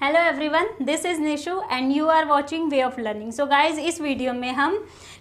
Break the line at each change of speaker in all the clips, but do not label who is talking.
Hello everyone, this is Nishu and you are watching Way of Learning. So guys, इस video में हम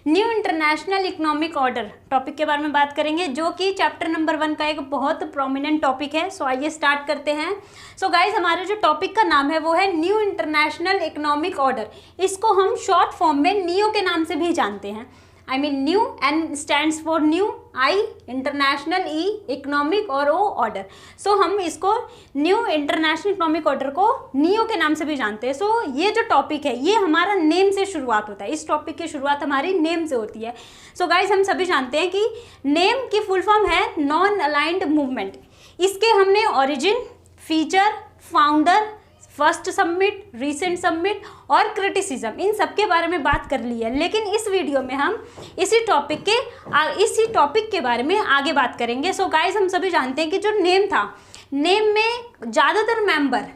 new international economic order topic के बारे में बात करेंगे, जो कि चैप्टर नंबर 1 का एक बहुत प्रोमिनेंट टॉपिक है। सो आइए स्टार्ट करते हैं। सो गाइज, हमारे जो टॉपिक का नाम है वो है न्यू इंटरनेशनल इकोनॉमिक ऑर्डर। इसको हम शॉर्ट फॉर्म में नियो के नाम से भी जानते हैं। I mean new, N stands for new, I international, E economic और ओ ऑर्डर। सो हम इसको न्यू इंटरनेशनल इकोनॉमिक ऑर्डर को नियो के नाम से भी जानते हैं। सो ये जो टॉपिक है ये हमारा नेम से शुरुआत होता है। इस टॉपिक की शुरुआत हमारी नेम से होती है। सो गाइज, हम सभी जानते हैं कि नेम की फुल फॉर्म है नॉन अलाइंड मूवमेंट। इसके हमने origin, feature, founder, first submit, recent submit और क्रिटिसिज्म, इन सब के बारे में बात कर ली है। लेकिन इस वीडियो में हम इसी टॉपिक के बारे में आगे बात करेंगे। सो गाइस, हम सभी जानते हैं कि जो नेम था, नेम में ज़्यादातर मेंबर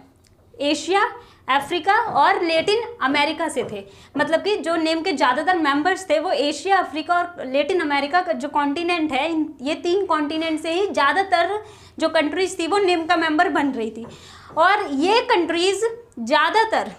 एशिया, अफ्रीका और लेटिन अमेरिका से थे। मतलब कि जो नेम के ज़्यादातर मेंबर्स थे वो एशिया, अफ्रीका और लेटिन अमेरिका का जो कॉन्टिनेंट है, ये 3 कॉन्टिनेंट से ही ज़्यादातर जो कंट्रीज थी वो नेम का मेंबर बन रही थी। और ये कंट्रीज़ ज़्यादातर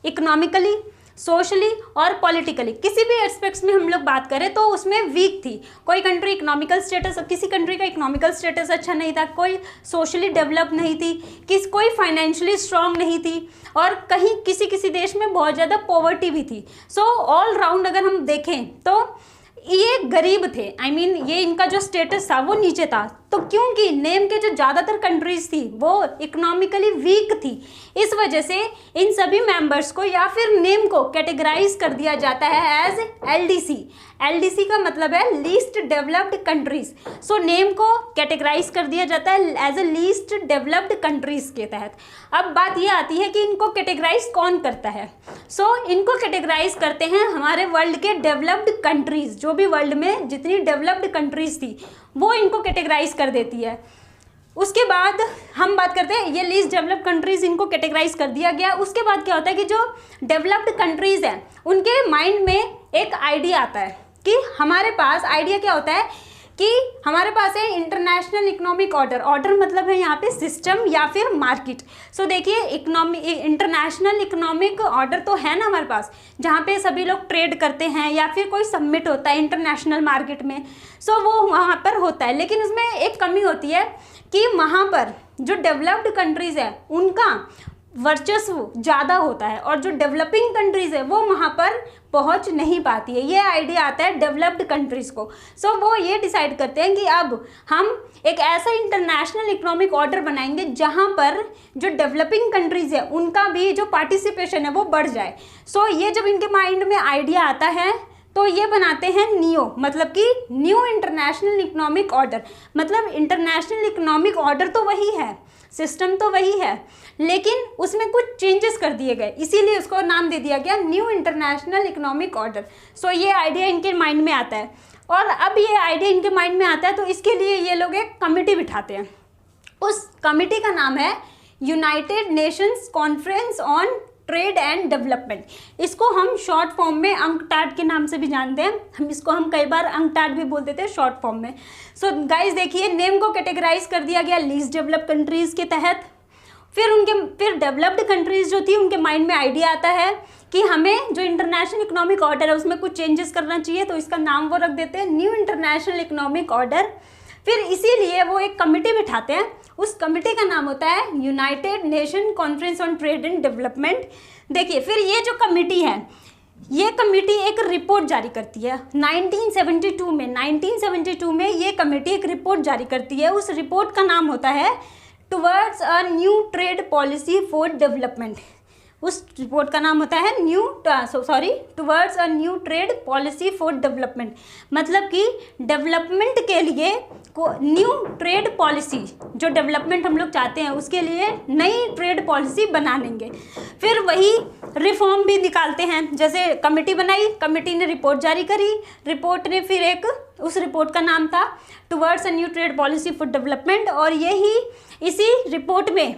इकोनॉमिकली, सोशली और पॉलिटिकली किसी भी एस्पेक्ट्स में हम लोग बात करें तो उसमें वीक थी। कोई कंट्री इकोनॉमिकल स्टेटस, किसी कंट्री का इकोनॉमिकल स्टेटस अच्छा नहीं था, कोई सोशली डेवलप नहीं थी, कोई फाइनेंशियली स्ट्रांग नहीं थी, और कहीं किसी देश में बहुत ज़्यादा पॉवर्टी भी थी। सो ऑल राउंड अगर हम देखें तो ये गरीब थे। आई मीन ये इनका जो स्टेटस था वो नीचे था। तो क्योंकि नेम के जो ज़्यादातर कंट्रीज थी वो इकोनॉमिकली वीक थी, इस वजह से इन सभी मेंबर्स को या फिर नेम को कैटेगराइज कर दिया जाता है एज LDC। LDC का मतलब है least developed countries. So name को कैटेगराइज कर दिया जाता है as a least developed countries के तहत। अब बात ये आती है कि इनको कैटेगराइज कौन करता है। सो इनको कैटेगराइज करते हैं हमारे वर्ल्ड के डेवलप्ड कंट्रीज। जो भी वर्ल्ड में जितनी डेवलप्ड कंट्रीज थी वो इनको कैटेगराइज कर देती है। उसके बाद हम बात करते हैं, ये लीस्ट डेवलप्ड कंट्रीज इनको कैटेगराइज कर दिया गया। उसके बाद क्या होता है कि जो डेवलप्ड कंट्रीज हैं उनके माइंड में एक आइडिया आता है कि हमारे पास, आइडिया क्या होता है कि हमारे पास है इंटरनेशनल इकोनॉमिक ऑर्डर। ऑर्डर मतलब है यहाँ पे सिस्टम या फिर मार्केट। सो देखिए, इंटरनेशनल इकोनॉमिक ऑर्डर तो है ना हमारे पास, जहाँ पे सभी लोग ट्रेड करते हैं या फिर कोई सबमिट होता है इंटरनेशनल मार्केट में। सो वो वहाँ पर होता है, लेकिन उसमें एक कमी होती है कि वहाँ पर जो डेवलप्ड कंट्रीज़ है उनका वर्चस्व ज़्यादा होता है और जो डेवलपिंग कंट्रीज़ है वो वहाँ पर पहुँच नहीं पाती है। ये आइडिया आता है डेवलप्ड कंट्रीज़ को। सो वो ये डिसाइड करते हैं कि अब हम एक ऐसा इंटरनेशनल इकोनॉमिक ऑर्डर बनाएंगे जहाँ पर जो डेवलपिंग कंट्रीज़ है उनका भी जो पार्टिसिपेशन है वो बढ़ जाए। सो ये जब इनके माइंड में आइडिया आता है तो ये बनाते हैं नियो, मतलब कि न्यू इंटरनेशनल इकोनॉमिक ऑर्डर। मतलब इंटरनेशनल इकोनॉमिक ऑर्डर तो वही है, सिस्टम तो वही है, लेकिन उसमें कुछ चेंजेस कर दिए गए, इसीलिए उसको नाम दे दिया गया न्यू इंटरनेशनल इकोनॉमिक ऑर्डर। सो ये आइडिया इनके माइंड में आता है, और अब ये आइडिया इनके माइंड में आता है तो इसके लिए ये लोग एक कमेटी बिठाते हैं। उस कमेटी का नाम है United Nations conference on trade and development. इसको हम शॉर्ट फॉर्म में अंकटाड के नाम से भी जानते हैं। हम कई बार अंकटाड भी बोल देते हैं शॉर्ट फॉर्म में। सो गाइस देखिए, नेम को कैटेगराइज कर दिया गया लीस्ट डेवलप्ड कंट्रीज़ के तहत। फिर डेवलप्ड कंट्रीज़ जो थी उनके माइंड में आइडिया आता है कि हमें जो इंटरनेशनल इकोनॉमिक ऑर्डर है उसमें कुछ चेंजेस करना चाहिए, तो इसका नाम वो रख देते हैं न्यू इंटरनेशनल इकोनॉमिक ऑर्डर। फिर इसीलिए वो एक कमेटी बिठाते हैं, उस कमेटी का नाम होता है United nation conference on trade and development. देखिए, फिर ये जो कमेटी है, ये कमेटी एक रिपोर्ट जारी करती है 1972 में ये कमेटी एक रिपोर्ट जारी करती है। उस रिपोर्ट का नाम होता है towards a new trade policy for development. उस रिपोर्ट का नाम होता है towards a new trade policy for development. मतलब कि डेवलपमेंट के लिए न्यू ट्रेड पॉलिसी, जो डेवलपमेंट हम लोग चाहते हैं उसके लिए नई ट्रेड पॉलिसी बना लेंगे। फिर वही रिफॉर्म भी निकालते हैं। जैसे कमेटी बनाई, कमेटी ने रिपोर्ट जारी करी, रिपोर्ट ने फिर उस रिपोर्ट का नाम था towards a new trade policy for development, और इसी रिपोर्ट में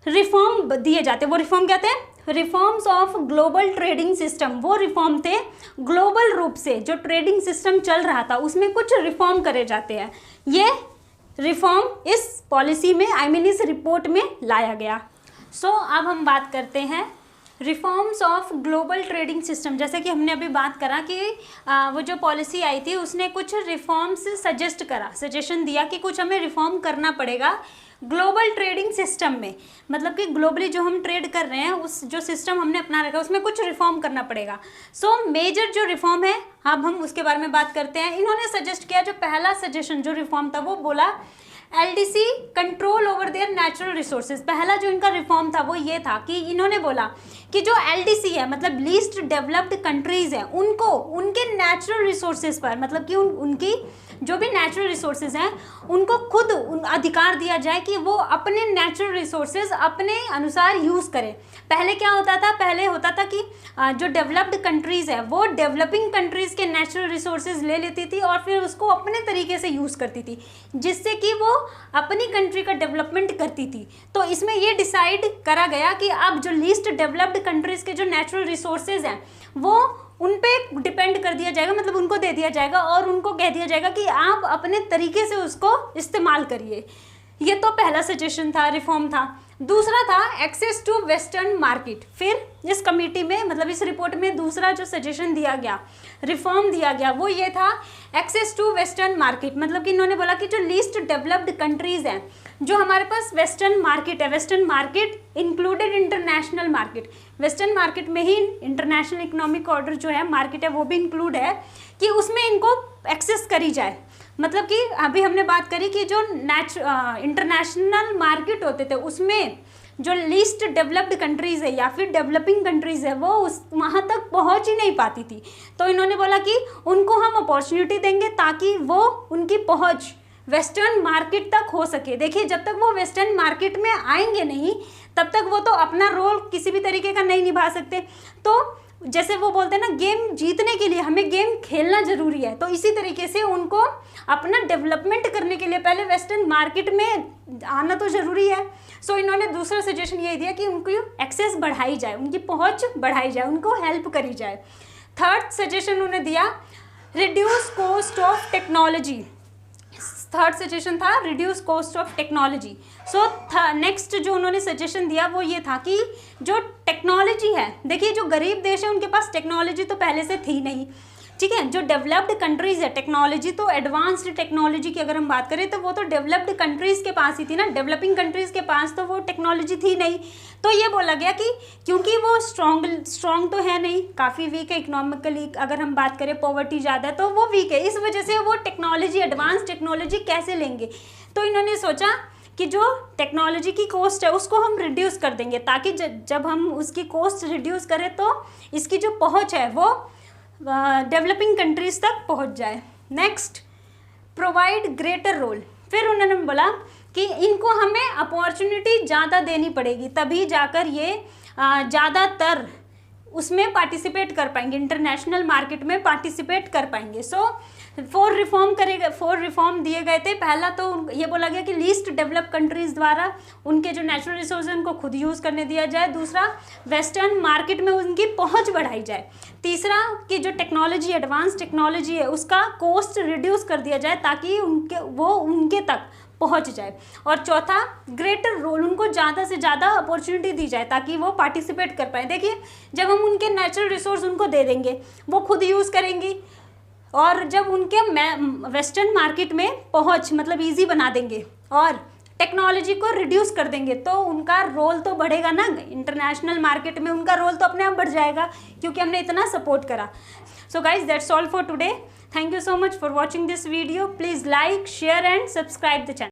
रिफॉर्म दिए जाते। वो रिफॉर्म क्या थे? Reforms of global trading system. वो रिफॉर्म थे ग्लोबल रूप से जो ट्रेडिंग सिस्टम चल रहा था उसमें कुछ रिफॉर्म करे जाते हैं। ये रिफॉर्म इस पॉलिसी में, इस रिपोर्ट में लाया गया। सो अब हम बात करते हैं reforms of global trading system. जैसे कि हमने अभी बात करा कि वो जो पॉलिसी आई थी उसने कुछ रिफॉर्म्स सजेशन दिया कि कुछ हमें रिफॉर्म करना पड़ेगा ग्लोबल ट्रेडिंग सिस्टम में, मतलब कि ग्लोबली जो हम ट्रेड कर रहे हैं उस जो सिस्टम हमने अपना रखा है उसमें कुछ रिफॉर्म करना पड़ेगा। सो मेजर जो रिफॉर्म है अब हम उसके बारे में बात करते हैं। इन्होंने सजेस्ट किया, जो पहला सजेशन जो रिफॉर्म था वो बोला LDC control over there natural resources. पहला जो इनका रिफॉर्म था वो ये था कि इन्होंने बोला कि जो LDC है मतलब लीस्ट डेवलप्ड कंट्रीज है उनको उनके नेचुरल रिसोर्सेज पर, मतलब कि उनकी जो भी नेचुरल रिसोर्सेज हैं उनको खुद अधिकार दिया जाए कि वो अपने नेचुरल रिसोर्सेज अपने अनुसार यूज़ करें। पहले क्या होता था, पहले होता था कि जो डेवलप्ड कंट्रीज़ है वो डेवलपिंग कंट्रीज़ के नेचुरल रिसोर्सेज ले लेती थी और फिर उसको अपने तरीके से यूज़ करती थी, जिससे कि वो अपनी कंट्री का डेवलपमेंट करती थी। तो इसमें ये डिसाइड करा गया कि अब जो लीस्ट डेवलप्ड कंट्रीज़ के जो नेचुरल रिसोर्सेज हैं वो उन पे डिपेंड कर दिया जाएगा, मतलब उनको दे दिया जाएगा और उनको कह दिया जाएगा कि आप अपने तरीके से उसको इस्तेमाल करिए। ये तो पहला सजेशन था, रिफॉर्म था। दूसरा था एक्सेस टू वेस्टर्न मार्केट। फिर इस कमेटी में मतलब इस रिपोर्ट में दूसरा जो सजेशन दिया गया, रिफॉर्म दिया गया, वो ये था एक्सेस टू वेस्टर्न मार्केट। मतलब कि इन्होंने बोला कि जो लीस्ट डेवलप्ड कंट्रीज़ हैं, जो हमारे पास वेस्टर्न मार्केट है, western market included international market, western market में ही इंटरनेशनल इकोनॉमिक ऑर्डर जो है मार्केट है वो भी इंक्लूड है, कि उसमें इनको एक्सेस करी जाए। मतलब कि अभी हमने बात करी कि जो इंटरनेशनल मार्केट होते थे उसमें जो लीस्ट डेवलप्ड कंट्रीज़ है या फिर डेवलपिंग कंट्रीज़ है वो उस वहाँ तक पहुँच ही नहीं पाती थी। तो इन्होंने बोला कि उनको हम अपॉर्चुनिटी देंगे ताकि वो उनकी पहुँच वेस्टर्न मार्केट तक हो सके। देखिए जब तक वो वेस्टर्न मार्केट में आएंगे नहीं तब तक वो तो अपना रोल किसी भी तरीके का नहीं निभा सकते। तो जैसे वो बोलते हैं ना, गेम जीतने के लिए हमें गेम खेलना ज़रूरी है, तो इसी तरीके से उनको अपना डेवलपमेंट करने के लिए पहले वेस्टर्न मार्केट में आना तो ज़रूरी है। सो इन्होंने दूसरा सजेशन ये दिया कि उनकी एक्सेस बढ़ाई जाए, उनकी पहुंच बढ़ाई जाए, उनको हेल्प करी जाए। थर्ड सजेशन उन्होंने दिया reduce cost of technology. Third suggestion था reduce cost of technology. So next जो उन्होंने सजेशन दिया वो ये था कि जो टेक्नोलॉजी है, देखिए जो गरीब देश है उनके पास टेक्नोलॉजी तो पहले से थी नहीं, ठीक है। जो डेवलप्ड कंट्रीज़ है टेक्नोलॉजी तो एडवांस्ड टेक्नोलॉजी की अगर हम बात करें तो वो तो डेवलप्ड कंट्रीज़ के पास ही थी ना, डेवलपिंग कंट्रीज़ के पास तो वो टेक्नोलॉजी थी नहीं। तो ये बोला गया कि क्योंकि वो स्ट्रॉन्ग तो है नहीं, काफ़ी वीक है इकोनॉमिकली, अगर हम बात करें पॉवर्टी ज़्यादा है तो वो वीक है, इस वजह से वो टेक्नोलॉजी एडवांस टेक्नोलॉजी कैसे लेंगे। तो इन्होंने सोचा कि जो टेक्नोलॉजी की कॉस्ट है उसको हम रिड्यूस कर देंगे, ताकि जब हम उसकी कॉस्ट रिड्यूस करें तो इसकी जो पहुँच है वो डेवलपिंग कंट्रीज़ तक पहुंच जाए। Next provide greater role. फिर उन्होंने बोला कि इनको हमें अपॉर्चुनिटी ज़्यादा देनी पड़ेगी, तभी जाकर ये ज़्यादातर उसमें पार्टिसिपेट कर पाएंगे, इंटरनेशनल मार्केट में पार्टिसिपेट कर पाएंगे। सो 4 रिफॉर्म दिए गए थे। पहला तो ये बोला गया कि लीस्ट डेवलप कंट्रीज़ द्वारा उनके जो नेचुरल रिसोर्स हैं उनको खुद यूज़ करने दिया जाए। दूसरा वेस्टर्न मार्केट में उनकी पहुंच बढ़ाई जाए। तीसरा कि जो टेक्नोलॉजी एडवांस टेक्नोलॉजी है उसका कॉस्ट रिड्यूस कर दिया जाए ताकि उनके तक पहुंच जाए। और चौथा ग्रेटर रोल, उनको ज़्यादा से ज़्यादा अपॉर्चुनिटी दी जाए ताकि वो पार्टिसिपेट कर पाए। देखिए जब हम उनके नेचुरल रिसोर्स उनको दे देंगे वो खुद यूज़ करेंगी, और जब उनके वेस्टर्न मार्केट में पहुंच मतलब इजी बना देंगे और टेक्नोलॉजी को रिड्यूस कर देंगे तो उनका रोल तो बढ़ेगा ना, इंटरनेशनल मार्केट में उनका रोल तो अपने आप बढ़ जाएगा क्योंकि हमने इतना सपोर्ट करा। So guys that's all for today. Thank you so much for watching this video. Please like, share and subscribe the channel.